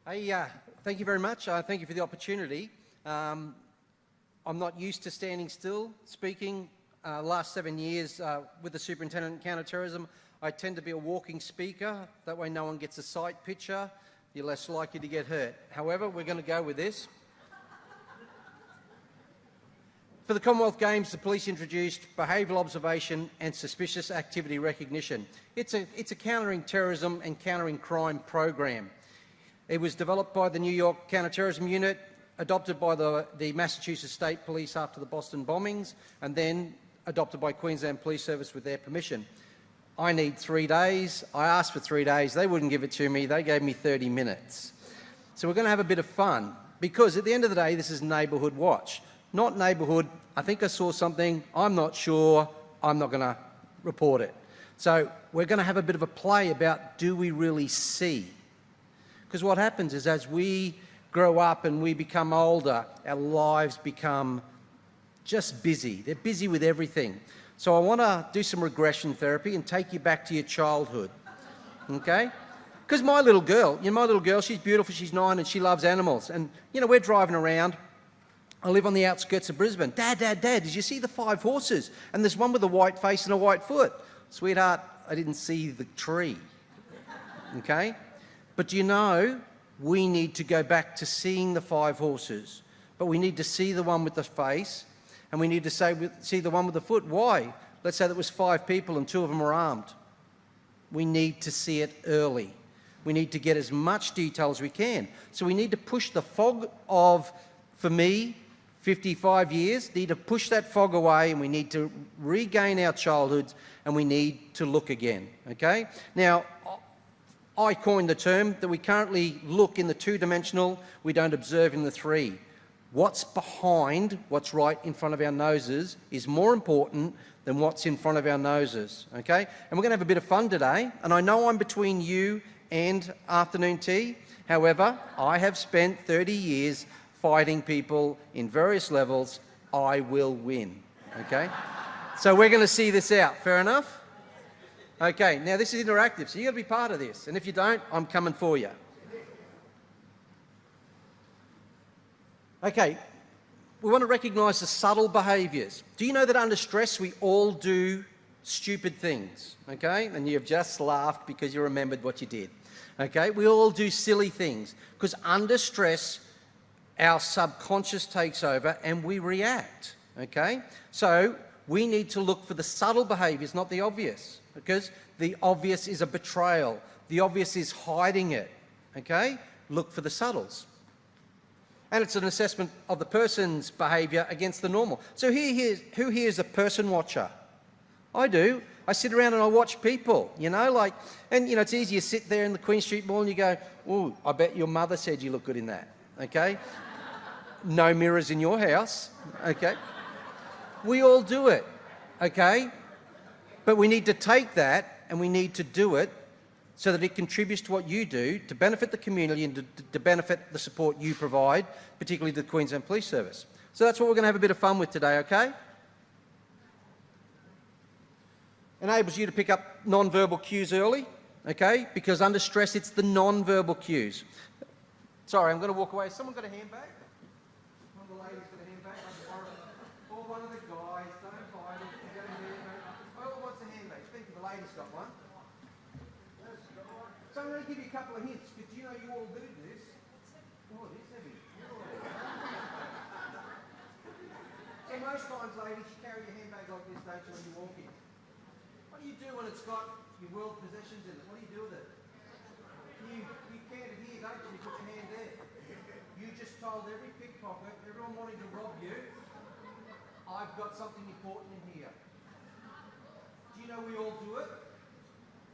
Thank you very much. Thank you for the opportunity. I'm not used to standing still speaking. Last 7 years with the Superintendent of Counter-Terrorism, I tend to be a walking speaker. That way no one gets a sight picture. You're less likely to get hurt. However, we're going to go with this. For the Commonwealth Games, the police introduced behavioural observation and suspicious activity recognition. It's a countering terrorism and countering crime program. It was developed by the New York Counter-Terrorism Unit, adopted by the Massachusetts State Police after the Boston bombings, and then adopted by Queensland Police Service with their permission. I need 3 days. I asked for 3 days. They wouldn't give it to me. They gave me 30 minutes. So we're going to have a bit of fun because at the end of the day, this is Neighbourhood Watch. Not neighbourhood, I think I saw something, I'm not sure, I'm not going to report it. So we're going to have a bit of a play about, do we really see? Because what happens is as we grow up and we become older, our lives become just busy. They're busy with everything. So I want to do some regression therapy and take you back to your childhood, okay? Because my little girl, she's beautiful, she's 9 and she loves animals. And, we're driving around. I live on the outskirts of Brisbane. Dad, did you see the 5 horses? And there's one with a white face and a white foot. Sweetheart, I didn't see the tree, okay? But do you know, we need to go back to seeing the 5 horses, but we need to see the one with the face, and we need to see the one with the foot. Why? Let's say there was 5 people and 2 of them were armed. We need to see it early. We need to get as much detail as we can. So we need to push the fog of, for me, 55 years, need to push that fog away, and we need to regain our childhoods, and we need to look again, okay? Now, I coined the term that we currently look in the 2-dimensional, we don't observe in the 3. What's behind what's right in front of our noses is more important than what's in front of our noses, okay? And we're going to have a bit of fun today, and I know I'm between you and afternoon tea. However, I have spent 30 years fighting people in various levels. I will win, okay? So we're going to see this out, fair enough? Okay, now this is interactive, so you've got to be part of this, and if you don't, I'm coming for you. Okay, we want to recognise the subtle behaviours. Do you know that under stress we all do stupid things, okay? And you've just laughed because you remembered what you did, okay? We all do silly things because under stress our subconscious takes over and we react, okay? So we need to look for the subtle behaviours, not the obvious, because the obvious is a betrayal. The obvious is hiding it, okay? Look for the subtles. And it's an assessment of the person's behaviour against the normal. So who here is a person watcher? I do. I sit around and I watch people, it's easy to sit there in the Queen Street Mall and you go, ooh, I bet your mother said you look good in that, okay? No mirrors in your house, okay? We all do it, okay? But we need to take that and we need to do it so that it contributes to what you do to benefit the community and to benefit the support you provide, particularly the Queensland Police Service. So that's what we're going to have a bit of fun with today, okay? Enables you to pick up non-verbal cues early, okay? Because under stress, it's the non-verbal cues. Sorry, I'm going to walk away. Has someone got a handbag? One of the ladies got a handbag? Or one of the guys, don't hide it. You got a handbag. Oh, what's a handbag? Think the lady's got one. So I'm going to give you a couple of hints, because you know you all do this. Oh, it is heavy. So most times, ladies, you carry your handbag like this, don't you, when you're walking? What do you do when it's got your world possessions in it? What do you do with it? You can't here, don't you? You put your hand there. You just told every pickpocket, everyone wanting to rob you, I've got something important in here. Do you know we all do it?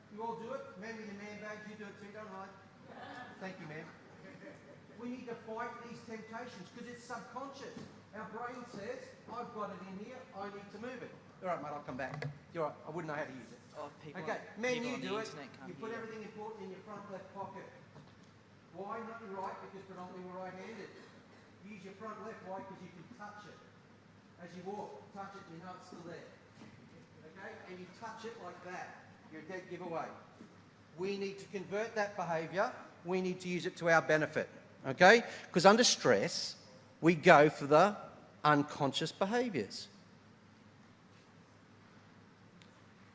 You all do it? Men with your man bags, you do it too, don't hide. Thank you, ma'am. We need to fight these temptations because it's subconscious. Our brain says, I've got it in here, I need to move it. All right, mate, I'll come back. You're right, I wouldn't know how to use it. Okay, men, you do it. You put everything important in your front left pocket. Why? Not your right, because predominantly we're right-handed. Use your front left. Why? Because you can touch it. As you walk, touch it, you know it's still there. Okay? And you touch it like that. You're a dead giveaway. We need to convert that behaviour we need to use it to our benefit, okay? Because under stress, we go for the unconscious behaviours.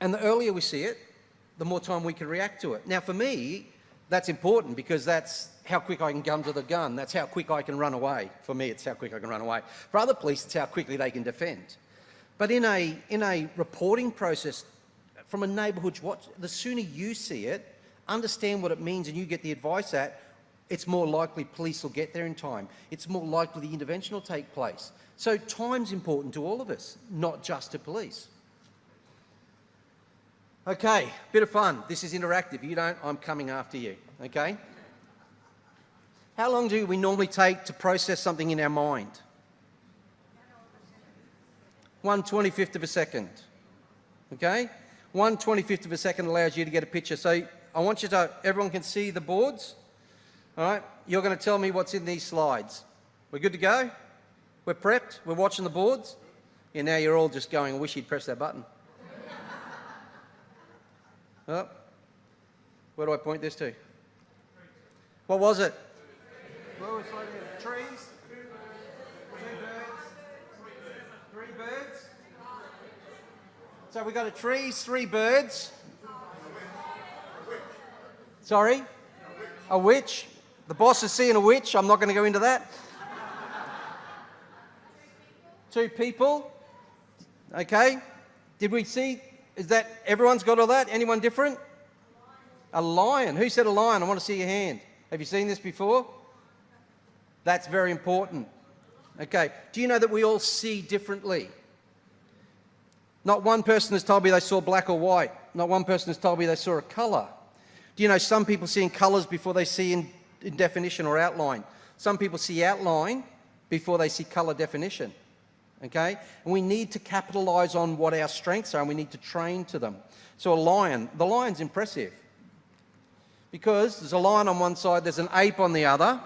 And the earlier we see it, the more time we can react to it. Now, for me, that's important because that's how quick I can come to the gun. That's how quick I can run away. For me, it's how quick I can run away. For other police, it's how quickly they can defend. But in a reporting process, from a neighbourhood watch, the sooner you see it, understand what it means, and you get the advice that it's more likely police will get there in time. It's more likely the intervention will take place. So time's important to all of us, not just to police. Okay, bit of fun. This is interactive. If you don't, I'm coming after you, okay? How long do we normally take to process something in our mind? 1/25 of a second, okay? 1/25 of a second allows you to get a picture. So I want you to, everyone can see the boards, all right? You're going to tell me what's in these slides. We're good to go? We're prepped? We're watching the boards? Yeah, now you're all just going, I wish you'd press that button. Oh, where do I point this to? What was it? Where was it? Trees? 2 birds? 3 birds? So we got a trees, 3 birds. Sorry? A witch? The boss is seeing a witch. I'm not going to go into that. 2 people. Okay. Did we see? Is that everyone's got all that? Anyone different? A lion. Who said a lion? I want to see your hand. Have you seen this before? That's very important. Okay. Do you know that we all see differently? Not one person has told me they saw black or white. Not one person has told me they saw a colour. Do you know some people see in colours before they see in definition or outline? Some people see outline before they see colour definition. Okay? And we need to capitalise on what our strengths are, and we need to train to them. So a lion, the lion's impressive because there's a lion on one side, there's an ape on the other,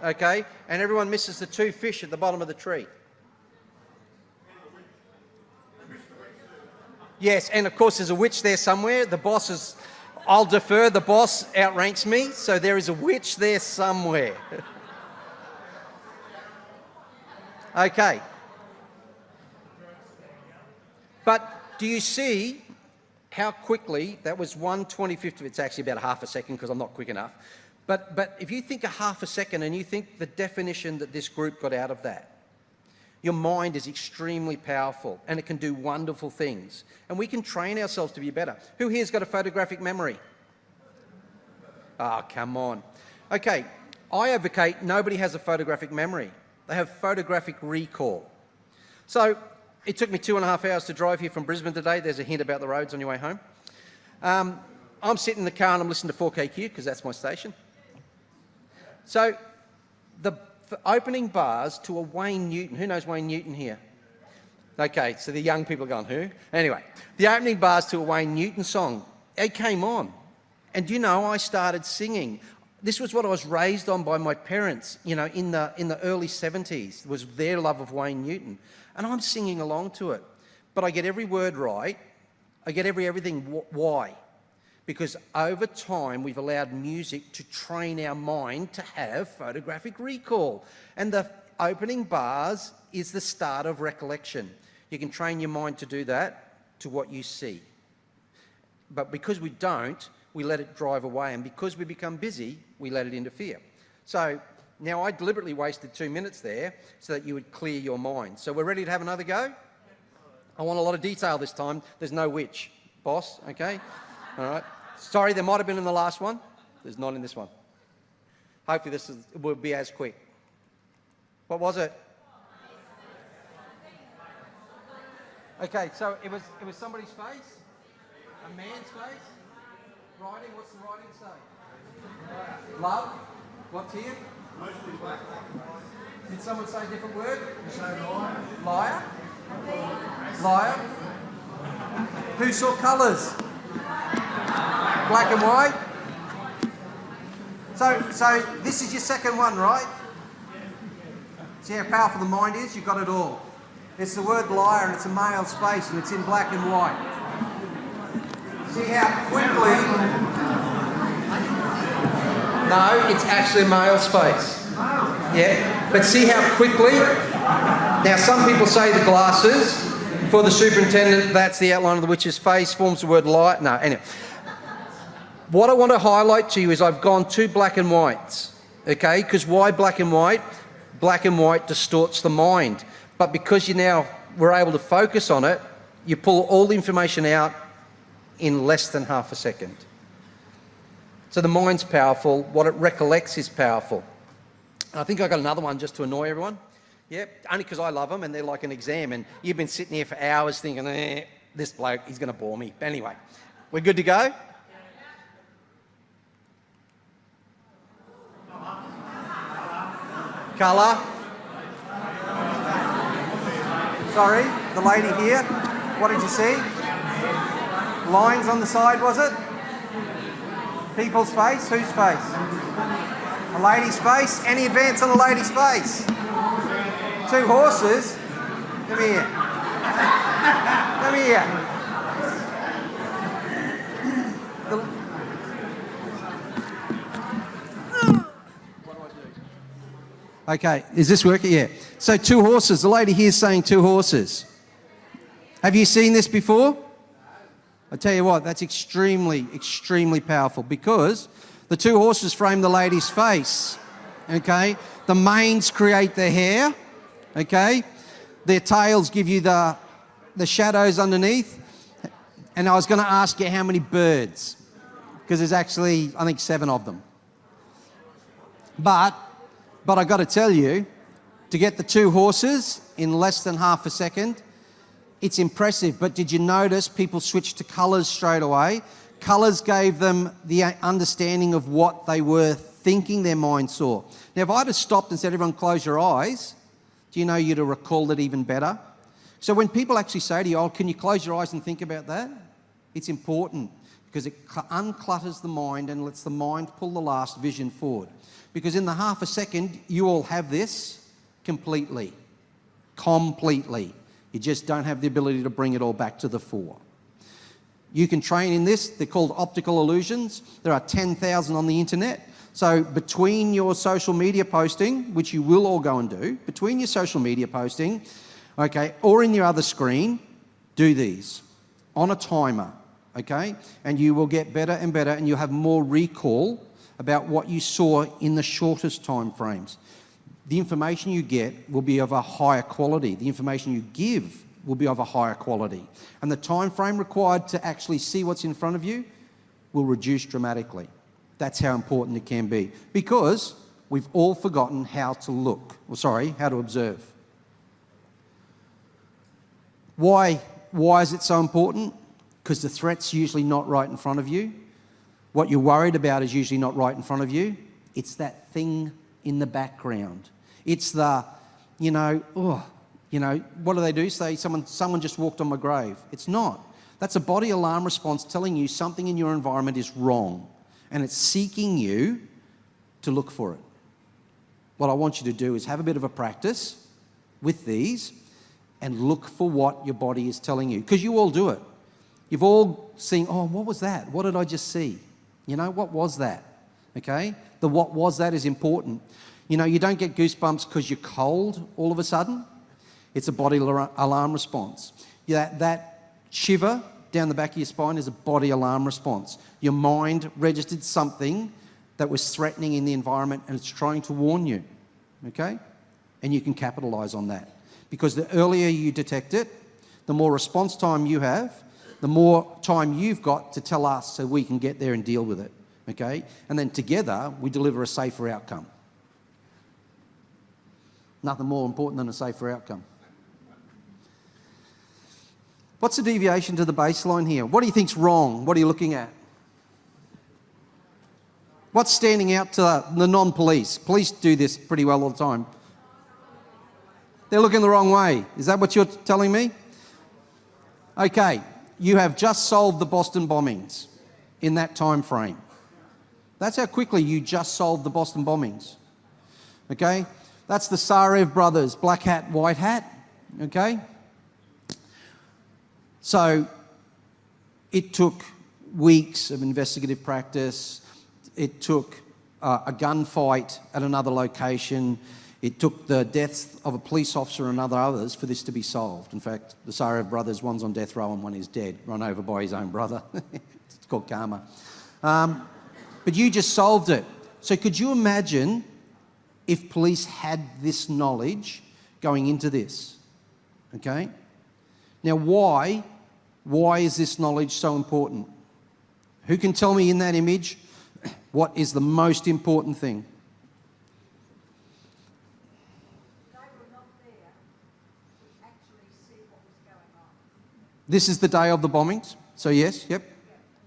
okay? And everyone misses the 2 fish at the bottom of the tree. Yes, and of course there's a witch there somewhere. The boss is, I'll defer, the boss outranks me, so there is a witch there somewhere. Okay. But do you see how quickly, that was 1/25, it's actually about a half a second because I'm not quick enough. But if you think a half a second and you think the definition that this group got out of that, your mind is extremely powerful and it can do wonderful things. And we can train ourselves to be better. Who here's got a photographic memory? Oh, come on. Okay, I advocate nobody has a photographic memory. They have photographic recall. So it took me 2.5 hours to drive here from Brisbane today. There's a hint about the roads on your way home. I'm sitting in the car and I'm listening to 4KQ because that's my station. So the opening bars to a Wayne Newton. Who knows Wayne Newton here? Okay, so the young people are going, who? Anyway, the opening bars to a Wayne Newton song, it came on. And do you know, I started singing. This was what I was raised on by my parents, you know, in the early 70s, was their love of Wayne Newton. And I'm singing along to it. But I get every word right. I get everything. Why? Because over time, we've allowed music to train our mind to have photographic recall. And the opening bars is the start of recollection. You can train your mind to do that to what you see. But because we don't, we let it drive away. And because we become busy, we let it interfere. So now I deliberately wasted 2 minutes there so that you would clear your mind. So we're ready to have another go? I want a lot of detail this time. There's no witch. Boss, okay? All right. Sorry, there might have been in the last one. There's not in this one. Hopefully this will be as quick. What was it? Okay, so it was somebody's face? A man's face? Writing, what's the writing say? Love? What's here? Mostly black. Did someone say a different word? Liar? Liar? Who saw colours? Black and white? So this is your second one, right? See how powerful the mind is? You've got it all. It's the word liar and it's a male's face and it's in black and white. See how quickly No, it's actually a male's face. Yeah, but see how quickly? Now, some people say the glasses. For the superintendent, that's the outline of the witch's face, forms the word light. No, anyway. What I want to highlight to you is I've gone to black and whites, okay? Because why black and white? Black and white distorts the mind. But because we're able to focus on it, you pull all the information out in less than half a second. So the mind's powerful. What it recollects is powerful. I think I got another one just to annoy everyone. Yep, only because I love them and they're like an exam and you've been sitting here for hours thinking, this bloke, he's going to bore me. Anyway, we're good to go? Colour. Sorry, the lady here. What did you see? Lines on the side, was it? People's face? Whose face? A lady's face? Any advance on a lady's face? 2 horses? Come here. Come here. What do I do? Okay, is this working? Yeah. So 2 horses. The lady here is saying 2 horses. Have you seen this before? I tell you what, that's extremely, extremely powerful because the 2 horses frame the lady's face. Okay? The manes create the hair. Okay, their tails give you the shadows underneath. And I was going to ask you how many birds, because there's actually, I think, 7 of them. But I got to tell you, to get the 2 horses in less than half a second, it's impressive. But did you notice people switched to colours straight away? Colours gave them the understanding of what they were thinking their mind saw. Now, if I'd have stopped and said, everyone close your eyes, do you know you'd have recalled it even better? So when people actually say to you, oh, can you close your eyes and think about that? It's important because it unclutters the mind and lets the mind pull the last vision forward. Because in the half a second, you all have this completely. Completely. You just don't have the ability to bring it all back to the fore. You can train in this. They're called optical illusions. There are 10,000 on the internet. So between your social media posting, which you will all go and do, between your social media posting, okay, or in your other screen, do these on a timer, okay? And you will get better and better and you'll have more recall about what you saw in the shortest time frames. The information you get will be of a higher quality. The information you give will be of a higher quality. And the time frame required to actually see what's in front of you will reduce dramatically. That's how important it can be. Because we've all forgotten how to look, how to observe. Why is it so important? Because the threat's usually not right in front of you. What you're worried about is usually not right in front of you. It's that thing in the background. It's the, what do they do? Say someone just walked on my grave. It's not. That's a body alarm response telling you something in your environment is wrong. And it's seeking you to look for it. What I want you to do is have a bit of a practice with these and look for what your body is telling you. Because you all do it. You've all seen, oh, what was that? What did I just see? What was that? Okay? The what was that is important. You don't get goosebumps because you're cold all of a sudden. It's a body alarm response. That shiver down the back of your spine is a body alarm response. Your mind registered something that was threatening in the environment and it's trying to warn you, okay? And you can capitalise on that. Because the earlier you detect it, the more response time you have, the more time you've got to tell us so we can get there and deal with it, okay? And then together, we deliver a safer outcome. Nothing more important than a safer outcome. What's the deviation to the baseline here? What do you think's wrong? What are you looking at? What's standing out to the non-police? Police do this pretty well all the time. They're looking the wrong way. Is that what you're telling me? Okay, you have just solved the Boston bombings in that time frame. That's how quickly you just solved the Boston bombings. Okay? That's the Sarev brothers, black hat, white hat. Okay? So it took weeks of investigative practice. It took a gunfight at another location. It took the deaths of a police officer and others for this to be solved. In fact, the Sarev brothers, one's on death row and one is dead, run over by his own brother. It's called karma. But you just solved it. So could you imagine if police had this knowledge going into this? Okay? Now, why is this knowledge so important? Who can tell me in that image what is the most important thing? They were not there to actually see what was going on. This is the day of the bombings? So yes, yep.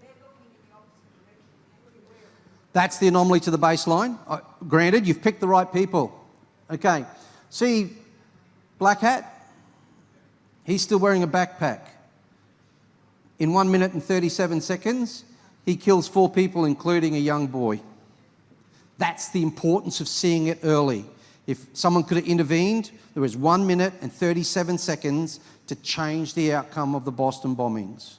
They're looking in the opposite direction. Where That's the anomaly to the baseline. Granted, you've picked the right people. Okay, see Black Hat? He's still wearing a backpack. In 1 minute and 37 seconds, he kills 4 people, including a young boy. That's the importance of seeing it early. If someone could have intervened, there was 1 minute and 37 seconds to change the outcome of the Boston bombings.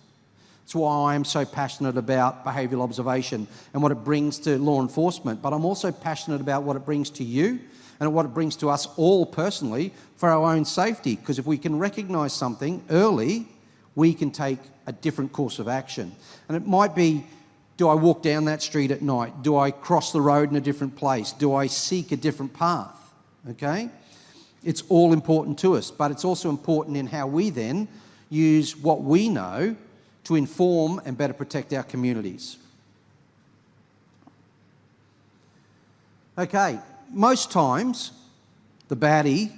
That's why I'm so passionate about behavioural observation and what it brings to law enforcement, but I'm also passionate about what it brings to you and what it brings to us all personally for our own safety, because if we can recognise something early, we can take a different course of action. And it might be, do I walk down that street at night? Do I cross the road in a different place? Do I seek a different path? Okay? It's all important to us, but it's also important in how we then use what we know to inform and better protect our communities. Okay, most times the baddie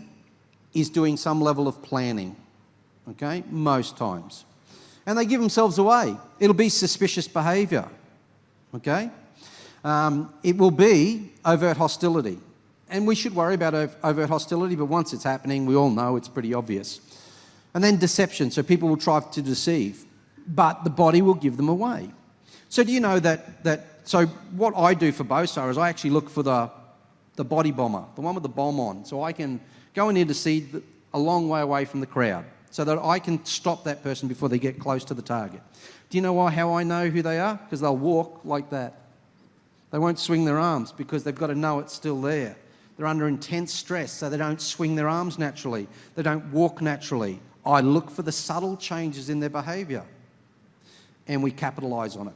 is doing some level of planning, okay, most times. And they give themselves away. It'll be suspicious behaviour, okay? It will be overt hostility. And we should worry about overt hostility, but once it's happening, we all know it's pretty obvious. And then deception, so people will try to deceive, but the body will give them away. So do you know so what I do for BOSAR is I actually look for the body bomber, the one with the bomb on, so I can go and intercede a long way away from the crowd so that I can stop that person before they get close to the target. Do you know how I know who they are? Because they'll walk like that. They won't swing their arms because they've got to know it's still there. They're under intense stress, so they don't swing their arms naturally. They don't walk naturally. I look for the subtle changes in their behaviour and we capitalise on it.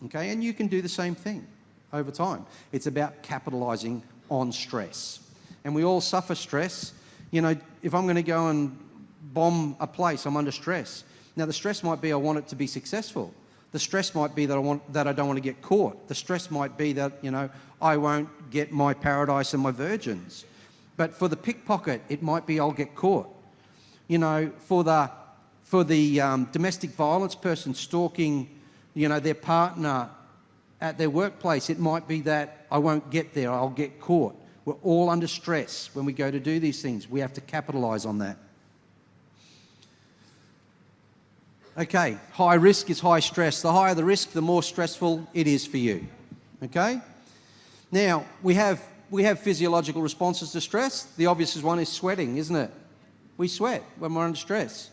Okay, and you can do the same thing over time. It's about capitalising on stress. And we all suffer stress. You know, if I'm going to go and bomb a place, I'm under stress. Now, the stress might be I want it to be successful. The stress might be that I don't want to get caught. The stress might be that, you know, I won't get my paradise and my virgins. But for the pickpocket, it might be I'll get caught. You know, for the domestic violence person stalking, you know, their partner at their workplace, it might be that I won't get there, I'll get caught. We're all under stress when we go to do these things. We have to capitalise on that. Okay, high risk is high stress. The higher the risk, the more stressful it is for you. Okay? Now, we have physiological responses to stress. The obvious one is sweating, isn't it? We sweat when we're under stress.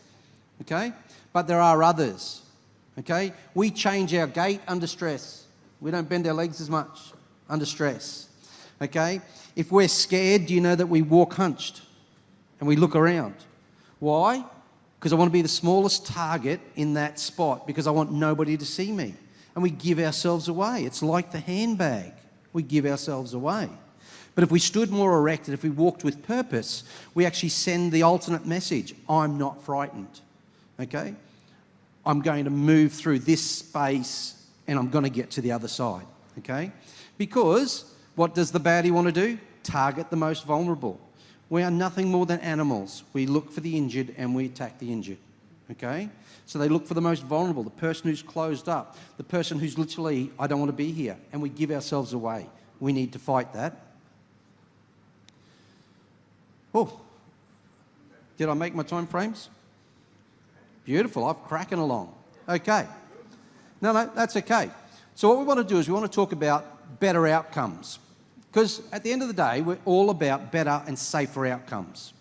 Okay? But there are others. Okay? We change our gait under stress. We don't bend our legs as much under stress. Okay? If we're scared, do you know that we walk hunched and we look around? Why? Because I want to be the smallest target in that spot because I want nobody to see me. And we give ourselves away. It's like the handbag. We give ourselves away. But if we stood more erect and if we walked with purpose, we actually send the alternate message. I'm not frightened. Okay? I'm going to move through this space and I'm going to get to the other side. Okay? Because what does the baddie want to do? Target the most vulnerable. We are nothing more than animals. We look for the injured and we attack the injured. Okay? So they look for the most vulnerable, the person who's closed up, the person who's literally, I don't want to be here, and we give ourselves away. We need to fight that. Oh, did I make my time frames? Beautiful, I'm cracking along. Okay. No, that's okay. So what we want to do is we want to talk about better outcomes. Because at the end of the day, we're all about better and safer outcomes.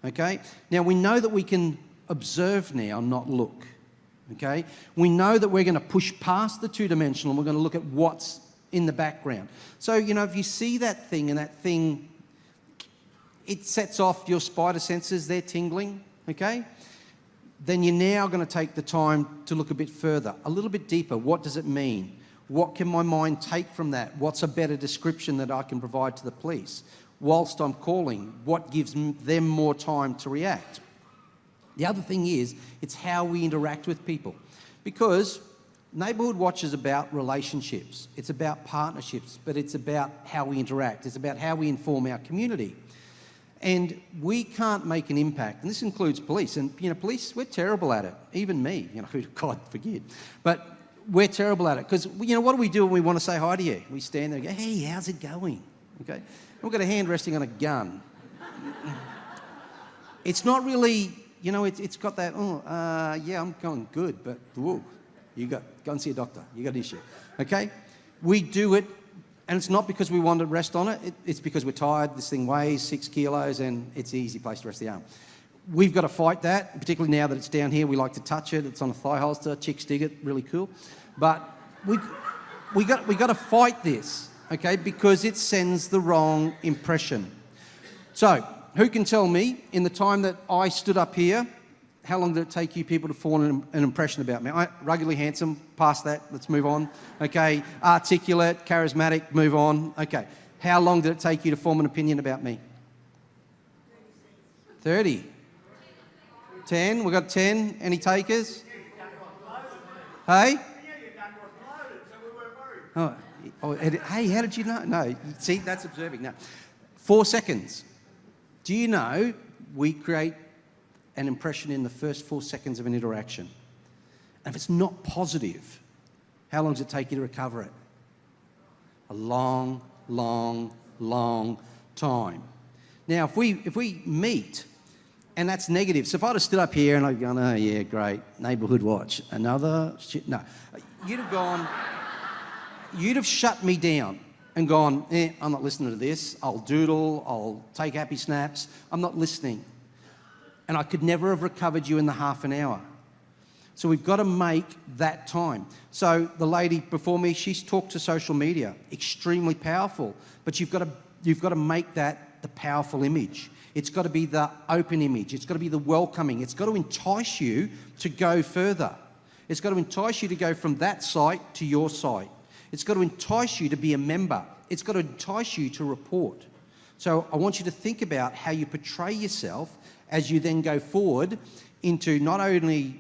Okay? Now, we know that we can observe now, not look. Okay? We know that we're going to push past the two-dimensional and we're going to look at what's in the background. So, you know, if you see that thing and that thing, it sets off your spider senses, they're tingling, okay? Then you're now going to take the time to look a bit further, a little bit deeper. What does it mean? What can my mind take from that? What's a better description that I can provide to the police? Whilst I'm calling, what gives them more time to react? The other thing is, it's how we interact with people. Because Neighbourhood Watch is about relationships. It's about partnerships, but it's about how we interact. It's about how we inform our community. And we can't make an impact, and this includes police. And, you know, police, we're terrible at it. Even me, you know, God forgive. But we're terrible at it because, you know, what do we do when we want to say hi to you? We stand there and go, hey, how's it going? Okay? And we've got a hand resting on a gun. It's not really, you know, it's got that, yeah, I'm going good, but whoa, go and see a doctor. You got an issue. Okay? We do it. And it's not because we want to rest on it. It's because we're tired. This thing weighs 6 kilos and it's an easy place to rest the arm. We've got to fight that, particularly now that it's down here. We like to touch it. It's on a thigh holster. Chicks dig it. Really cool. But we got to fight this, okay, because it sends the wrong impression. So who can tell me, in the time that I stood up here, how long did it take you people to form an impression about me? Ruggedly handsome, past that, let's move on. Okay, articulate, charismatic, move on. Okay, how long did it take you to form an opinion about me? 30. 10, we got 10. Any takers? Hey? Oh, hey, how did you know? No, see, that's observing. Now, 4 seconds. Do you know we create an impression in the first 4 seconds of an interaction? And if it's not positive, how long does it take you to recover it? A long, long, long time. Now, if we meet and that's negative, so if I'd have stood up here and I'd gone, oh yeah, great, Neighbourhood Watch, another shit, no. You'd have gone, you'd have shut me down and gone, I'm not listening to this, I'll doodle, I'll take happy snaps, I'm not listening. And I could never have recovered you in the half an hour. So we've got to make that time. So the lady before me, she's talked to social media, extremely powerful, but you've got to make that the powerful image. It's got to be the open image. It's got to be the welcoming. It's got to entice you to go further. It's got to entice you to go from that site to your site. It's got to entice you to be a member. It's got to entice you to report. So I want you to think about how you portray yourself as you then go forward into not only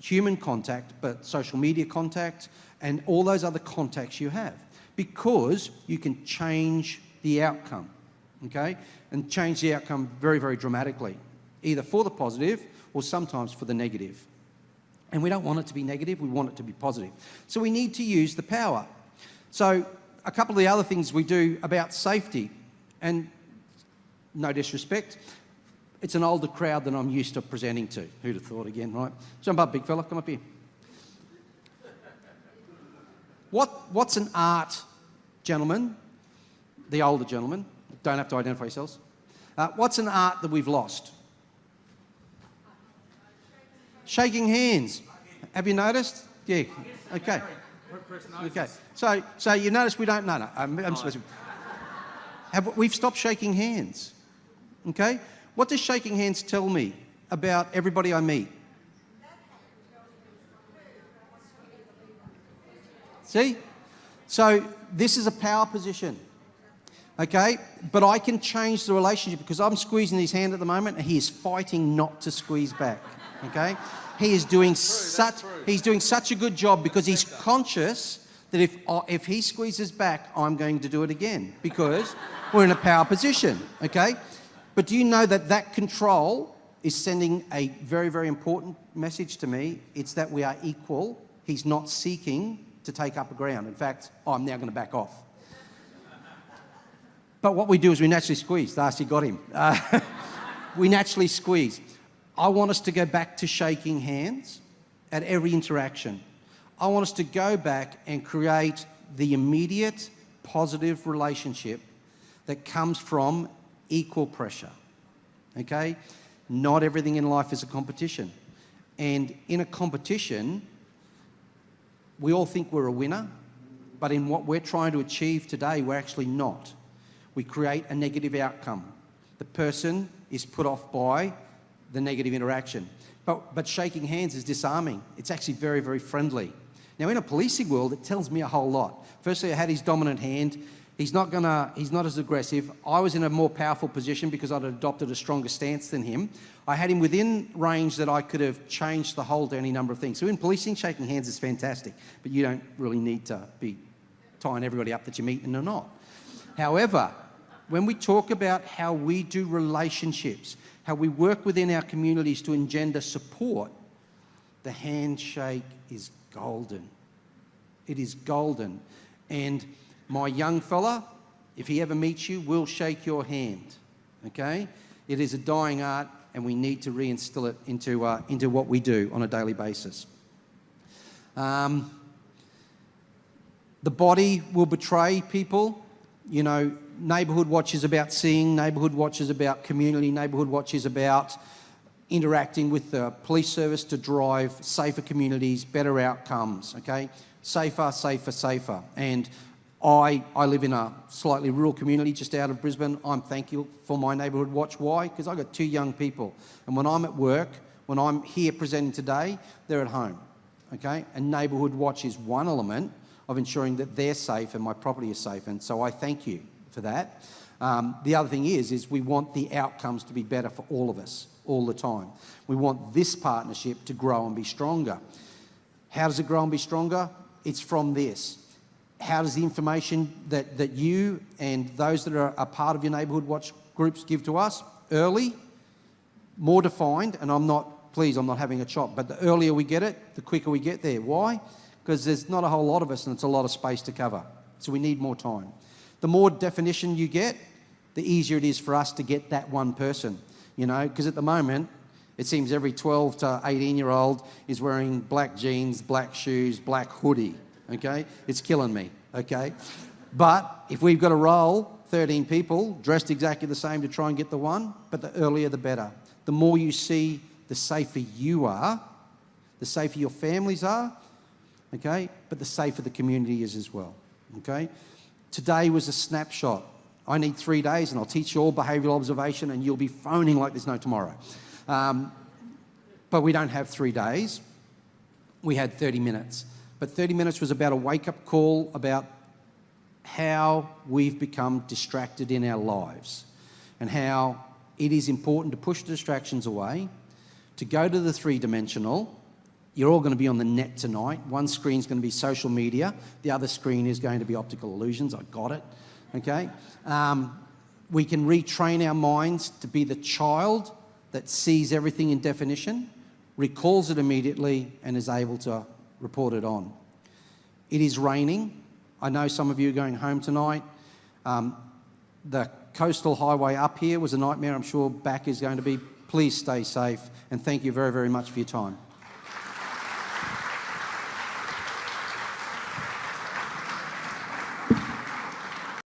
human contact, but social media contact and all those other contacts you have, because you can change the outcome, okay? And change the outcome very, very dramatically, either for the positive or sometimes for the negative. And we don't want it to be negative, we want it to be positive. So we need to use the power. So a couple of the other things we do about safety, and no disrespect, it's an older crowd than I'm used to presenting to. Who'd have thought again, right? Jump up, big fella, come up here. What's an art, gentlemen? The older gentlemen, don't have to identify yourselves. What's an art that we've lost? Shaking hands. Have you noticed? Yeah, okay. Okay, so you notice we don't, no, I'm supposed to. We've stopped shaking hands, okay? What does shaking hands tell me about everybody I meet? See? So this is a power position, okay? But I can change the relationship because I'm squeezing his hand at the moment and he is fighting not to squeeze back, okay? He is doing such a good job because he's conscious that if he squeezes back, I'm going to do it again because we're in a power position, okay? But do you know that that control is sending a very, very important message to me? It's that we are equal. He's not seeking to take up a ground. In fact, I'm now going to back off. But what we do is we naturally squeeze. Darcy got him. We naturally squeeze. I want us to go back to shaking hands at every interaction. I want us to go back and create the immediate positive relationship that comes from equal pressure, okay? Not everything in life is a competition. And in a competition, we all think we're a winner, But in what we're trying to achieve today, we're actually not. We create a negative outcome. The person is put off by the negative interaction. But shaking hands is disarming. It's actually very, very friendly. Now, in a policing world, it tells me a whole lot. Firstly, I had his dominant hand. He's not as aggressive. I was in a more powerful position because I'd adopted a stronger stance than him. I had him within range that I could have changed the hold to any number of things. So in policing, shaking hands is fantastic, but you don't really need to be tying everybody up that you're meeting or not. However, when we talk about how we do relationships, how we work within our communities to engender support, the handshake is golden. It is golden. And my young fella, if he ever meets you, will shake your hand, okay? It is a dying art, and we need to reinstill it into what we do on a daily basis. The body will betray people. You know, Neighbourhood Watch is about seeing, Neighbourhood Watch is about community, Neighbourhood Watch is about interacting with the police service to drive safer communities, better outcomes, okay? Safer, safer, safer. And I live in a slightly rural community just out of Brisbane. I'm thankful for my Neighbourhood Watch. Why? Because I've got 2 young people. And when I'm at work, when I'm here presenting today, they're at home, okay? And Neighbourhood Watch is one element of ensuring that they're safe and my property is safe. And so I thank you for that. The other thing is we want the outcomes to be better for all of us all the time. We want this partnership to grow and be stronger. How does it grow and be stronger? It's from this. How does the information that you and those that are a part of your Neighbourhood Watch groups give to us? Early, more defined, and I'm not having a chop, but the earlier we get it, the quicker we get there. Why? Because there's not a whole lot of us and it's a lot of space to cover. So we need more time. The more definition you get, the easier it is for us to get that one person, you know, because at the moment, it seems every 12 to 18-year-old is wearing black jeans, black shoes, black hoodie. Okay, it's killing me, okay? But if we've got to roll 13 people dressed exactly the same to try and get the one, but the earlier the better. The more you see, the safer you are, the safer your families are, okay? But the safer the community is as well, okay? Today was a snapshot. I need 3 days and I'll teach you all behavioural observation and you'll be phoning like there's no tomorrow. But we don't have 3 days. We had 30 minutes. But 30 minutes was about a wake-up call about how we've become distracted in our lives and how it is important to push the distractions away, to go to the three-dimensional. You're all going to be on the net tonight. One screen's going to be social media. The other screen is going to be Optical Illusions. I got it, okay? We can retrain our minds to be the child that sees everything in definition, recalls it immediately, and is able to report it on. It is raining. I know some of you are going home tonight. The coastal highway up here was a nightmare. I'm sure back is going to be. Please stay safe, and thank you very, very much for your time.